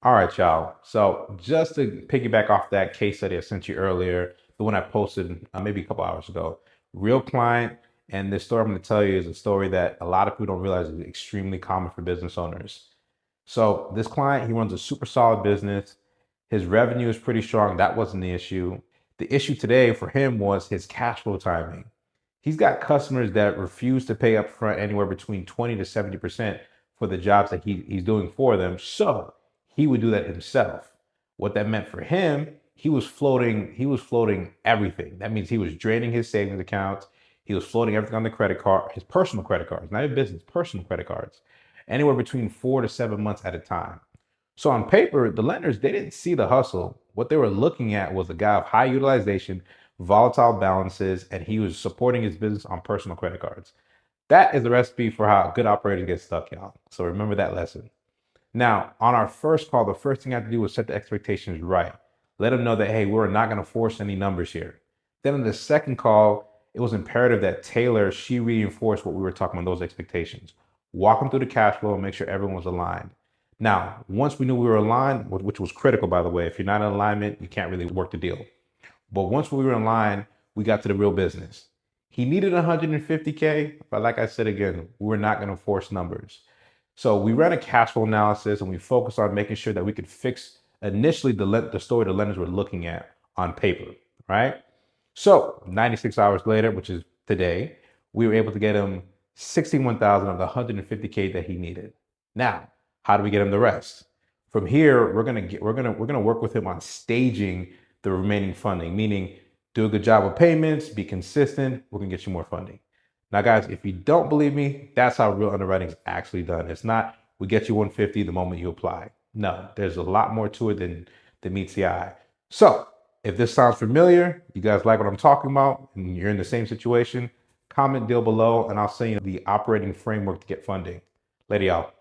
All right, y'all. So just to piggyback off that case study I sent you earlier, the one I posted maybe a couple hours ago, real client. And this story I'm going to tell you is a story that a lot of people don't realize is extremely common for business owners. So this client, he runs a super solid business. His revenue is pretty strong. That wasn't the issue. The issue today for him was his cash flow timing. He's got customers that refuse to pay up front anywhere between 20 to 70% for the jobs that he's doing for them. So he would do that himself. What that meant for him, he was floating everything. That means he was draining his savings accounts. He was floating everything on the credit card, his personal credit cards, not even business, personal credit cards, anywhere between 4 to 7 months at a time. So on paper, the lenders, they didn't see the hustle. What they were looking at was a guy of high utilization, volatile balances, and he was supporting his business on personal credit cards. That is the recipe for how good operators get stuck, y'all. So remember that lesson. Now, on our first call, the first thing I had to do was set the expectations right. Let them know that, hey, we're not going to force any numbers here. Then on the second call, it was imperative that Taylor, she reinforced what we were talking about, those expectations. Walk them through the cash flow and make sure everyone was aligned. Now, once we knew we were aligned, which was critical, by the way, if you're not in alignment, you can't really work the deal. But once we were in line, we got to the real business. He needed 150K, but like I said again, we're not going to force numbers. So we ran a cash flow analysis and we focused on making sure that we could fix initially the story the lenders were looking at on paper, right? So 96 hours later, which is today, we were able to get him 61,000 of the 150K that he needed. Now, how do we get him the rest? From here, we're gonna work with him on staging the remaining funding, meaning do a good job with payments, be consistent, we're gonna get you more funding. Now, guys, if you don't believe me, that's how real underwriting is actually done. It's not we get you 150 the moment you apply. No, there's a lot more to it than meets the eye. So if this sounds familiar, you guys like what I'm talking about, and you're in the same situation, comment deal below, and I'll send you the operating framework to get funding. Later, y'all.